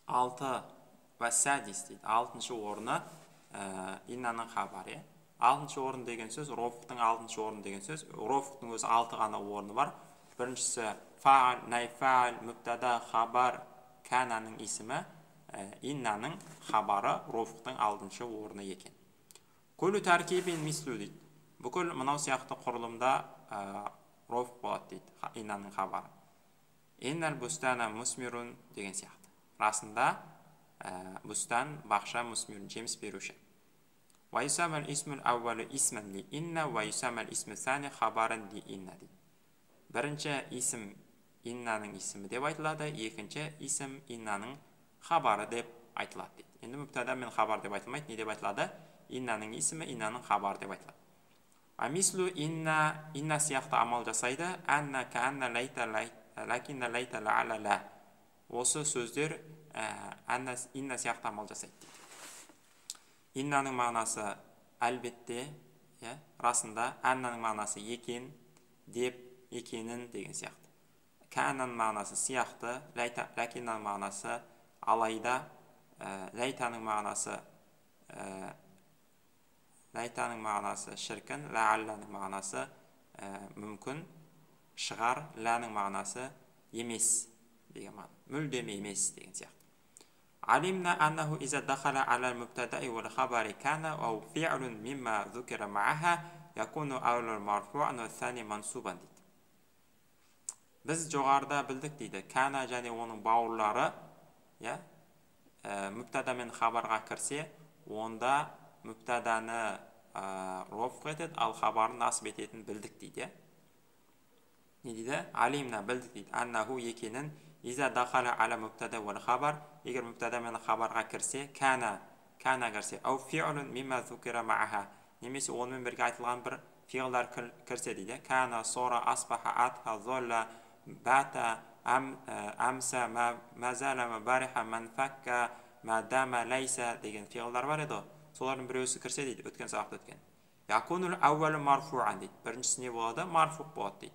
6 va sadis дейді. 6-шы орны иннаның хабары. 6-шы орын деген сөз, рофтың 6-шы орын деген сөз. Рофтың өзі 6 ғана орны бар. Біріншісі фаал, найфаал, мүбтада, хабар, кананың исімі, иннаның хабары рофтың 6-шы орны екен. Көлі тәркебен мислу дейді. Бүкіл мынау сияқты құрылымда роф болады дейді, иннаның хабары. Иннал бустана мусмирун деген сияқты. Расында бустан бақша мусмирун, жеміс беруші. Ва юсамал исмул аввалу исман ли инна, ва юсамал исму сани хабаран ли инна дейді. Бірінші исім иннаның исімі деп айтылады, екінші исім иннаның хабары деп айтылады дейді. Енді мүбтада мен хабар деп айтылмайды, не деп айтылады? Иннаның исімі, иннаның хабары деп айтылады. Амислу инна сияқты амал жасайды. Анна каанна лайта лакинна лайта лаала ла. Осы сөздер инна сияқты амал жасайды дейді. Иннаның мағынасы әлбетте, расында, аннаның мағынасы екен, деп, екенін деген сияқты. Кааннаның мағынасы сияқты, лакиннаның мағынасы алайда, лайтаның мағынасы шіркін, лаалланың мағынасы мүмкін, шығар, ланың мағынасы емес деген мағына, мүлдем емес деген сияқты. Алимна аннаху иза дахала ала мубтадаи вал хабари кана ау фи'лун мимма зукира ма'аха якуну аулул марфу'ан ва сани мансубан дейді. Біз жоғарыда білдік дейді, кана және оның бауырлары мүбтада мен хабарға кірсе, онда мүбтаданы роф етеді, ал хабарын насып ететін білдік дейді. Не дейді? Алимна білдік дейді, аннаху екенін иза дахала ала мүбтада вал хабар, егер мүбтада мен хабарға кірсе, кана кірсе, ау фи'лун мимма зукира ма'аха, немесе онымен бірге айтылған бір фиғлар кірсе дейді. Кана, сора, асбаха, атха, золла, бата, амса, мазала, мабариха, манфакка, мадама, лайса деген фиғлар бар еді. Солардың біреусі кірсе дейді, өткен сабақта өткен. Якунул аувалу марфу'ан дейді. Біріншісі не болады? Марфуқ болады дейді.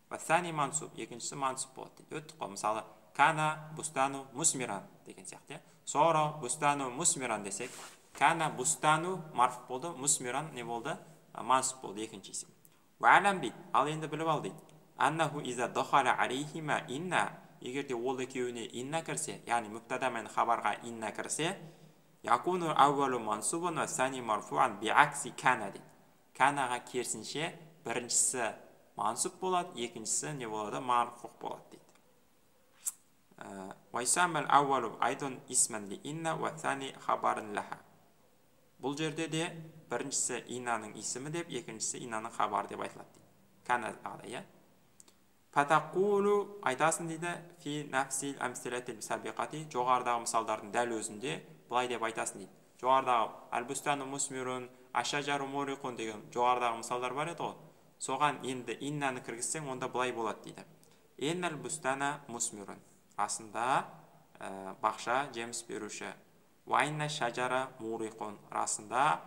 Вассани мансуб, екіншісі мансуб болады дейді. Өттік қой, мысалы, кана бустану мусмиран деген сияқты. Сора бустану мусмиран десек, кана бустану марфуқ болды, мусмиран не болды? Мансуб болды, екінші исім. Ва алам дейді, ал енді біліп ал дейді. Аннаху иза дахала алейхима инна, егерде ол екеуіне инна кірсе, яғни мүбтада мен хабарға инна кірсе, якуну аувалу мансубан ва сани марфуан биакси кана дейді. Канаға керісінше біріншісі мансуб болады, екіншісі не болады? Марфуқ болады дейді. Вайсамал аувалу айдун исман ли инна ва сани хабарын лаха. Бұл жерде де біріншісі иннаның исімі деп, екіншісі иннаның хабары деп айтылады дейді. Канаға, Фатақулу айтасың дейді, фи нафсил амсилатил сабиқати, жоғарыдағы мысалдардың дәл өзінде бұлай деп айтасың дейді. Жоғарыдағы албустану мусмирун, ашажару мурикун деген жоғарыдағы мысалдар бар еді ғой. Соған енді иннаны кіргізсең, онда бұлай болады дейді. Иннал бустана мусмирун. Расында бақша жеміс беруші. Вайна шажара мурикун. Расында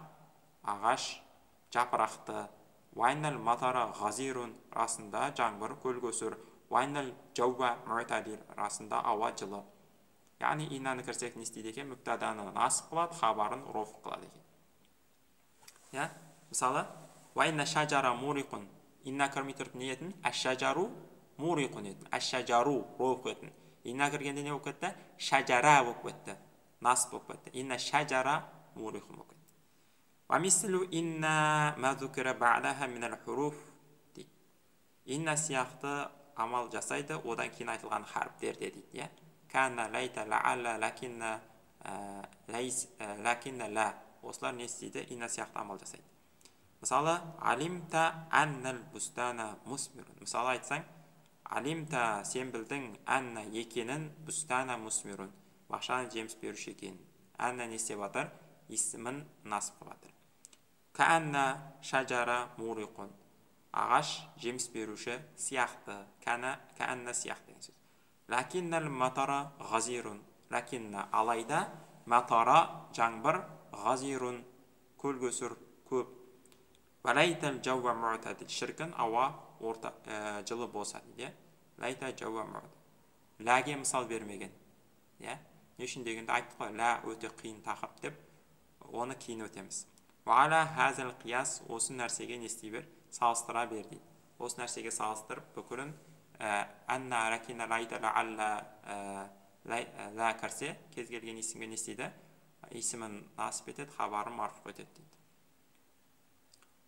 ағаш жапырақты. Вайнал матара ғазирун. Расында жаңбыр көлгөсір. Вайнал жауба му'тадил. Расында ауа жылы. Яғни иннаны кірсек не істейді екен? Мүбтаданы насып қылады, хабарын роф қылады екен. Мысалы, вайна шажара мурикун. Инна кірмей тұрып не етін? Әш-шажару мурикун етін. Әш-шажару роф етін. Инна кіргенде не болып кетті? Шажара болып кетті. Насып болып кетті. Инна шажара мурикун болып кетті. Вамислу инна мазукира бa'даха минал хуруф. Инна сияқты амал жасайды, одан кейін айтылған харфтерде дейді. Кана, лайта, лаалла, лакинна, ла. Осылар не істейді? Инна сияқты амал жасайды. Мысалы, алимта аннал бустана мусмирун. Мысалы айтсаң, алимта сен білдің анна екенін, бустана мусмирун. Бақшаны жеміс беруші екенін. Анна не істеп жатыр? Исімін насып қылып жатыр. Каанна шажара мурикун. Ағаш жеміс беруші сияқты. Каанна сияқты деген сөз. Лакиннал матара ғазирун. Лакинна алайда, матара жаңбыр, ғазирун көлгөсір көп. Валайтал жауа му'тадил. Шіркін ауа жылы болса дейді. Лайта жауа му'тадил. Лаге мысал бермеген. Не үшін дегенде айттық қой, лә өте қиын тақырып деп, оны кейін өтеміз. Ваала хазал қияс, осы нәрсеге не істей бер, салыстыра бер дейді. Осы нәрсеге салыстырып бүкілін әнна рәкина лайда лә кірсе, кез келген исімге не істейді? Исімін насып етеді, хабарын марфуғ етеді дейді.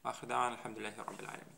Ахырдан, алхамдулиллахи раббил аламин.